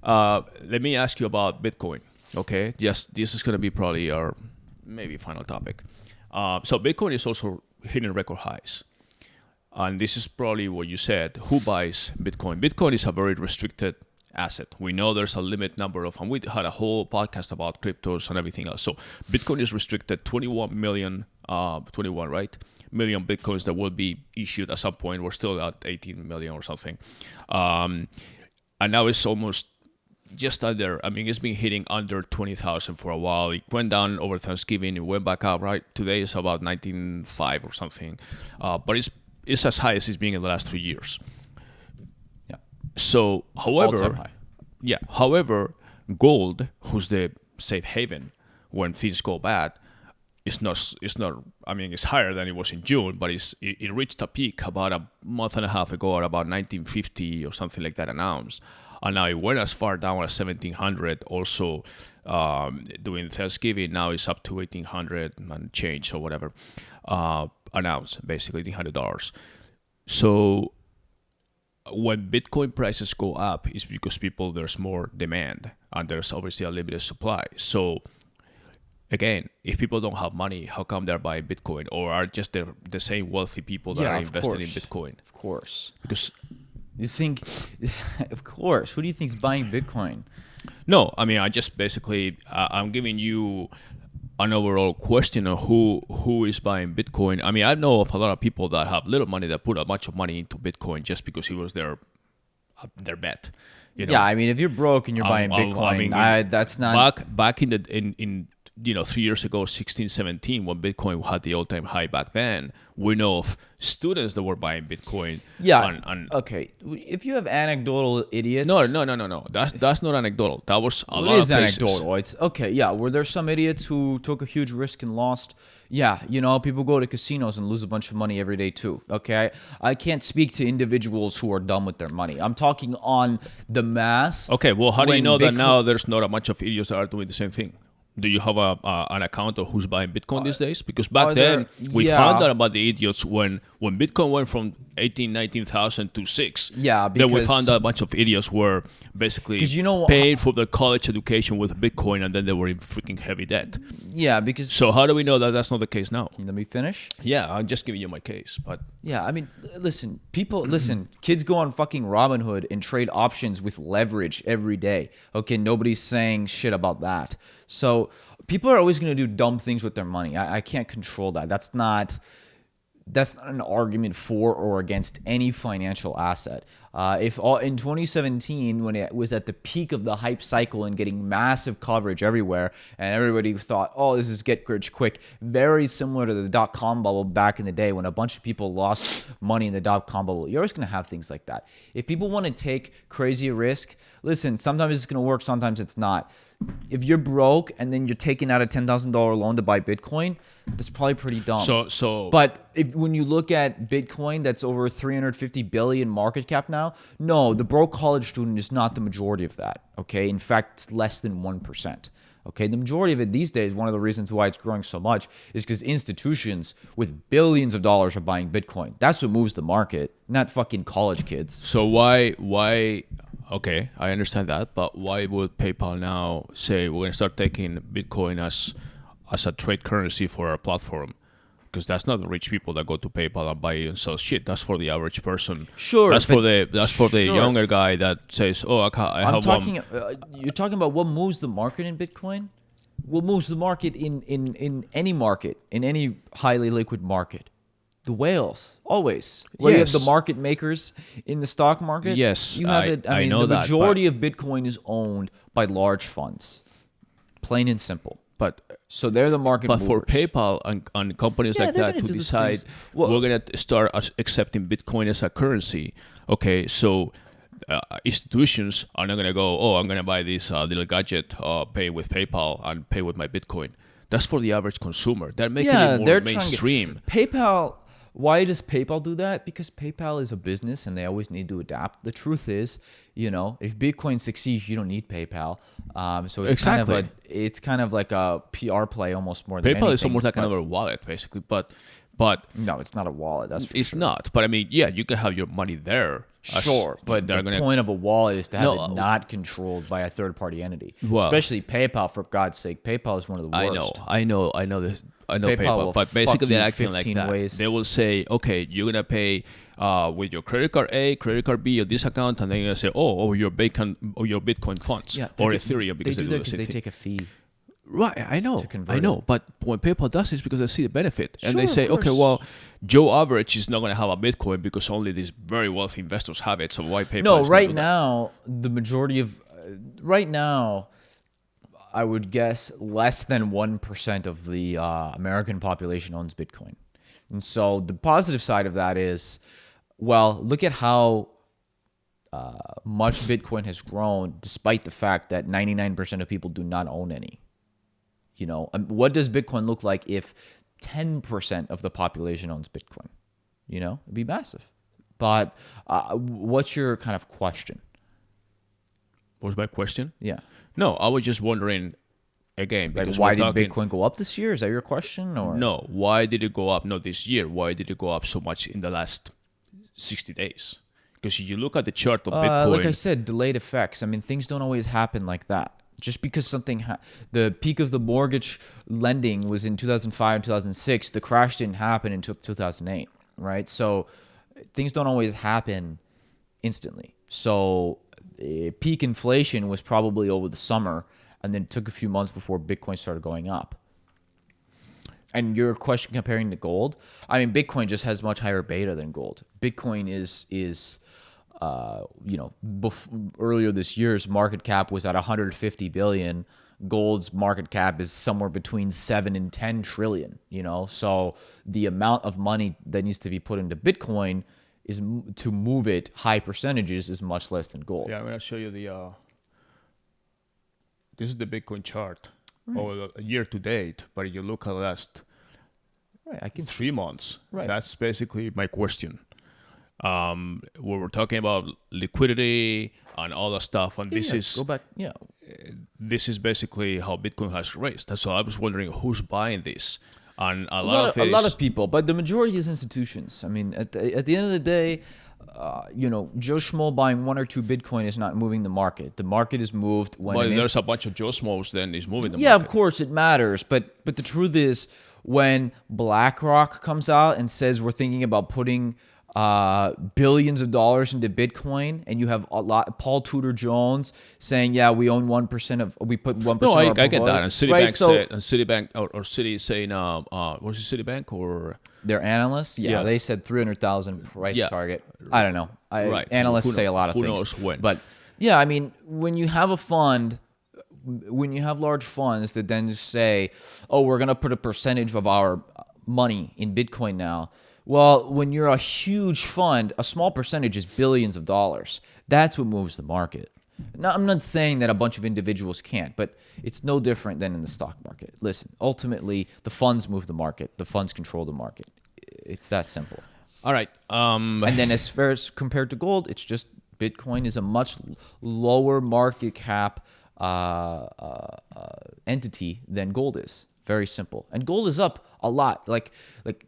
Let me ask you about Bitcoin. Okay, yes, this is going to be probably our maybe final topic. So Bitcoin is also hitting record highs. And this is probably what you said. Who buys Bitcoin? Bitcoin is a very restricted asset. We know there's a limit number of, and we had a whole podcast about cryptos and everything else. So Bitcoin is restricted 21 million, 21, right? Million Bitcoins that will be issued at some point. We're still at 18 million or something. And now it's almost just under, I mean, it's been hitting under 20,000 for a while. It went down over Thanksgiving. It went back up, right? Today it's about 19.5 or something. But it's as high as it's been in the last 3 years. Yeah. So, All-time high. However, gold, who's the safe haven when things go bad, it's not. I mean, it's higher than it was in June, but it reached a peak about a month and a half ago at about 1950 or something like that an ounce, and now it went as far down as 1700. Also, during Thanksgiving, now it's up to 1800 and change or whatever. An ounce, basically $1,800. So when Bitcoin prices go up, it's because there's more demand and there's obviously a limited supply. So again, if people don't have money, how come they're buying Bitcoin, or are just the same wealthy people that are invested in Bitcoin? Of course. Because you think, of course, who do you think is buying Bitcoin? No, I mean, I just basically, I'm giving you an overall question of who is buying Bitcoin. I mean, I know of a lot of people that have little money that put a bunch of money into Bitcoin just because it was their bet. You know? Yeah, I mean, if you're broke and you're buying Bitcoin, that's not back in 3 years ago, 16, 17, when Bitcoin had the all-time high back then. We know of students that were buying Bitcoin. Yeah. Okay. If you have anecdotal idiots. No. That's not anecdotal. That was a lot of places. It is anecdotal. It's okay. Yeah. Were there some idiots who took a huge risk and lost? Yeah. People go to casinos and lose a bunch of money every day too. Okay. I can't speak to individuals who are done with their money. I'm talking on the mass. Okay. Well, how do you know that now there's not a bunch of idiots that are doing the same thing? Do you have an account of who's buying Bitcoin these days? Because back then, we found out about the idiots when Bitcoin went from 19,000 to 6. Yeah, because then we found out a bunch of idiots were basically paying for their college education with Bitcoin, and then they were in freaking heavy debt. Yeah, because... So how do we know that that's not the case now? Let me finish? Yeah, I'm just giving you my case, but... Yeah, I mean, listen, kids go on fucking Robinhood and trade options with leverage every day. Okay, nobody's saying shit about that. So people are always going to do dumb things with their money. I can't control that. That's not an argument for or against any financial asset. In 2017, when it was at the peak of the hype cycle and getting massive coverage everywhere, and everybody thought, oh, this is get rich quick, very similar to the dot-com bubble back in the day when a bunch of people lost money in the dot-com bubble. You're always going to have things like that. If people want to take crazy risk, listen, sometimes it's going to work, sometimes it's not. If you're broke and then you're taking out a $10,000 loan to buy Bitcoin, that's probably pretty dumb. But when you look at Bitcoin, that's over 350 billion market cap now. No, the broke college student is not the majority of that. Okay, in fact, it's less than 1%. Okay, the majority of it these days, one of the reasons why it's growing so much is because institutions with billions of dollars are buying Bitcoin. That's what moves the market, not fucking college kids. So why? Okay, I understand that, but why would PayPal now say we're going to start taking Bitcoin as a trade currency for our platform? Because that's not the rich people that go to PayPal and buy and sell shit. That's for the average person. Sure, that's for the younger guy that says, "Oh, I have one." You're talking about what moves the market in Bitcoin? What moves the market in any market, in any highly liquid market? The whales, always. Where you have the market makers in the stock market. Yes, you have it. I mean, the majority of Bitcoin is owned by large funds, plain and simple. So they're the market movers. But for PayPal and companies like that to decide, we're going to start accepting Bitcoin as a currency. Okay, so institutions are not going to go, oh, I'm going to buy this little gadget, pay with PayPal and pay with my Bitcoin. That's for the average consumer. They're making it more mainstream. PayPal... Why does PayPal do that? Because PayPal is a business and they always need to adapt. The truth is, if Bitcoin succeeds, you don't need PayPal. So it's kind of like a PR play almost more than anything. PayPal is almost like another wallet, basically. But But No, it's not a wallet. That's for it's sure. not. But I mean, yeah, you can have your money there. Sure, but they're the gonna, point of a wallet is to have No, it not controlled by a third-party entity. Well- Especially PayPal, for God's sake. PayPal is one of the worst. I know this. I know PayPal PayPal, will but fuck basically you they're acting like 15 that. ways. They will say, okay, you're gonna pay with your credit card A, credit card B, or this account, and then you're gonna say, oh, your Bitcoin funds, or Ethereum, because they do that because the they same thing. take a fee. Right, I know, convert I know. it. But when PayPal does this, because they see the benefit, and they Sure, say, of okay, course. well, Joe Average is not going to have a Bitcoin because only these very wealthy investors have it. So why PayPal? No, is gonna right do that? now, the majority of right now, I would guess less than 1% of the American population owns Bitcoin. And so the positive side of that is, well, look at how much Bitcoin has grown, despite the fact that 99% of people do not own any. You know, what does Bitcoin look like if 10% of the population owns Bitcoin? You know, it'd be massive. But what's your kind of question? What was my question? Yeah. No, I was just wondering again Like, because why we're did talking, Bitcoin go up this year? Is that your question? Or No, why did it go up? No, this year. Why did it go up so much in the last 60 days? Because if you look at the chart of Bitcoin, like I said, delayed effects. I mean, things don't always happen like that. Just because something, the peak of the mortgage lending was in 2005 and 2006, the crash didn't happen until 2008, right? So things don't always happen instantly. So peak inflation was probably over the summer, and then it took a few months before Bitcoin started going up. And your question comparing to gold, I mean, Bitcoin just has much higher beta than gold. Bitcoin is earlier this year's market cap was at 150 billion. Gold's market cap is somewhere between 7 and 10 trillion, you know? So the amount of money that needs to be put into Bitcoin is to move it high percentages is much less than gold. yeah, I'm gonna show you the. This is the Bitcoin chart, or year to date. But if you look at the last Right, I can 3 months, Right. that's basically my question. We were talking about liquidity and all that stuff, and this is go back. Yeah, this is basically how Bitcoin has raised. So I was wondering who's buying this, and a a lot lot of of people, but the majority is institutions. I mean, at the end of the day, Joe Schmo buying 1 or 2 Bitcoin is not moving the market. The market is moved when well, an there's a bunch of Joe Smos, then is moving the yeah, market. of course it matters, but the truth is, when BlackRock comes out and says we're thinking about putting billions of dollars into Bitcoin, and you have Paul Tudor Jones saying, "Yeah, we own 1% of we put 1%." No, of I our get portfolio." that. And Citibank right? So said, and Citibank or Citi saying, was it Citibank or their analysts, yeah, Yeah. they said 300,000 price Yeah. target. I don't know. Right. Analysts Who say a lot of who things. knows when. But yeah, I mean, when you have a fund, when you have large funds that then just say, "Oh, we're gonna put a percentage of our money in Bitcoin now." Well, when you're a huge fund, a small percentage is billions of dollars. That's what moves the market. Now, I'm not saying that a bunch of individuals can't, but it's no different than in the stock market. Listen, ultimately, the funds move the market. The funds control the market. It's that simple. all right. And then as far as compared to gold, it's just Bitcoin is a much lower market cap entity than gold is. Very simple. And gold is up a lot. Like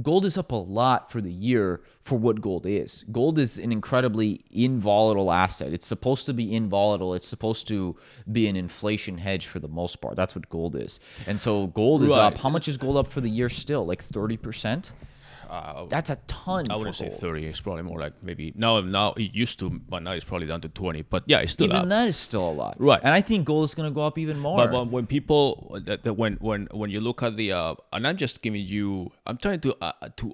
gold is up a lot for the year for what gold is. Gold is an incredibly involatile asset. It's supposed to be involatile. It's supposed to be an inflation hedge for the most part. That's what gold is. And so gold is up. Right. How much is gold up for the year still? Like 30%? That's a ton I for wouldn't say gold. 30. It's probably more like maybe now it used to, but now it's probably down to 20. But yeah, it's still Even up. that is still a lot. Right. And I think gold is going to go up even more. But when people when you look at the and I'm just giving you, I'm trying to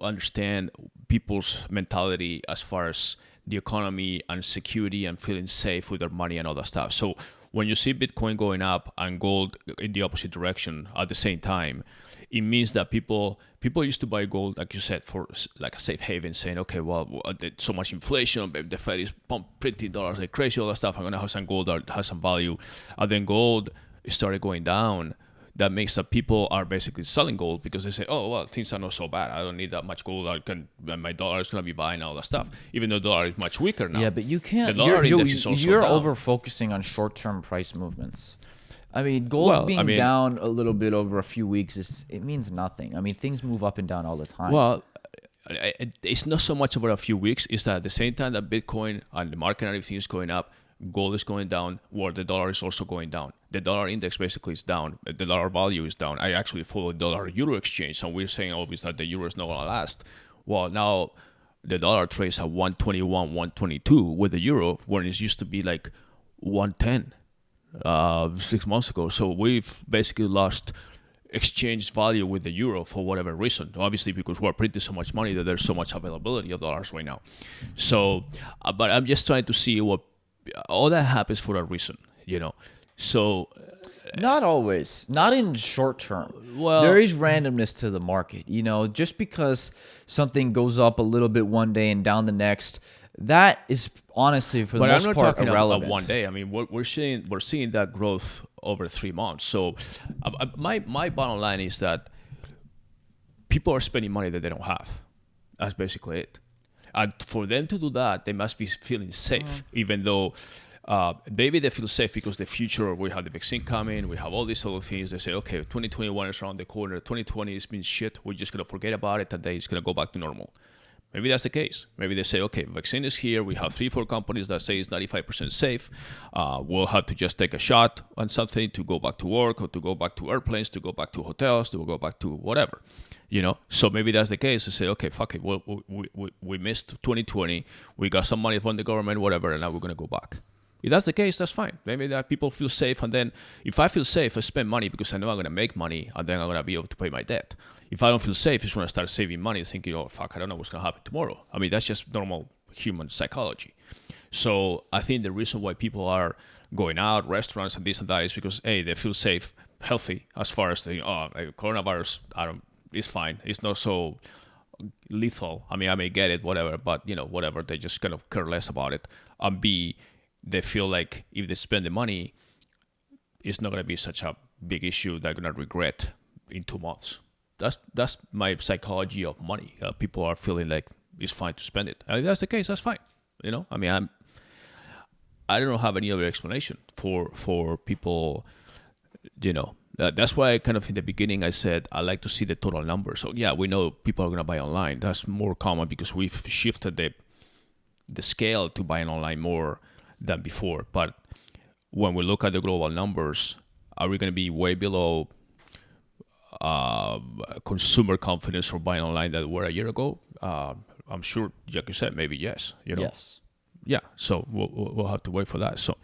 understand people's mentality as far as the economy and security and feeling safe with their money and all that stuff. So when you see Bitcoin going up and gold in the opposite direction at the same time, it means that people used to buy gold, like you said, for like a safe haven, saying, okay, well, there's so much inflation, the Fed is printing dollars like crazy, all that stuff. I'm gonna have some gold that has some value, and then gold started going down. That makes that people are basically selling gold because they say, oh, well, things are not so bad. I don't need that much gold. My dollar is gonna be buying all that stuff, even though the dollar is much weaker now. yeah, but you can't. The dollar You're, index is also you're down. over focusing on short-term price movements. I mean, gold Well, being I mean- down a little bit over a few weeks it means nothing. I mean, things move up and down all the time. Well, it's not so much about a few weeks. It's that at the same time that Bitcoin and the market and everything is going up, gold is going down, where the dollar is also going down. The dollar index basically is down. The dollar value is down. I actually follow the dollar euro exchange, and we're saying always that the euro is not going to last. Well, now the dollar trades at 121, 122 with the euro, when it used to be like 110 6 months ago. So we've basically lost exchange value with the euro for whatever reason. Obviously, because we're printing so much money that there's so much availability of dollars right now. So, but I'm just trying to see what all that happens for a reason, you know. So, not always, not in short term. Well, there is randomness to the market, you know. Just because something goes up a little bit one day and down the next, that is honestly for the most part irrelevant. But I'm not talking about one day. I mean, we're seeing that growth over 3 months. So, my bottom line is that people are spending money that they don't have. That's basically it. And for them to do that, they must be feeling safe, even though maybe they feel safe because the future, we have the vaccine coming, we have all these other things. They say, okay, 2021 is around the corner, 2020 has been shit, we're just going to forget about it, and then it's going to go back to normal. Maybe that's the case. Maybe they say, okay, vaccine is here, we have 3-4 companies that say it's 95% safe, we'll have to just take a shot on something to go back to work, or to go back to airplanes, to go back to hotels, to go back to whatever. You know, so maybe that's the case. They say, okay, fuck it. We missed 2020. We got some money from the government, whatever, and now we're going to go back. If that's the case, that's fine. Maybe that people feel safe. And then if I feel safe, I spend money because I know I'm going to make money, and then I'm going to be able to pay my debt. If I don't feel safe, it's when I start saving money, thinking, oh, fuck, I don't know what's going to happen tomorrow. I mean, that's just normal human psychology. So I think the reason why people are going out, restaurants and this and that is because, A, they feel safe, healthy, as far as the coronavirus, it's fine. It's not so lethal. I mean, I may get it, whatever, but, you know, whatever. They just kind of care less about it. And B, they feel like if they spend the money, it's not going to be such a big issue they're going to regret in 2 months. That's my psychology of money. People are feeling like it's fine to spend it. And if that's the case, that's fine. You know, I mean, I don't have any other explanation for people, you know. That's why I kind of in the beginning I said I like to see the total number. So yeah, we know people are going to buy online. That's more common because we've shifted the scale to buying online more than before. But when we look at the global numbers, are we going to be way below consumer confidence for buying online that were a year ago? I'm sure, like you said, maybe yes. You know? Yes. Yeah, so we'll have to wait for that. So,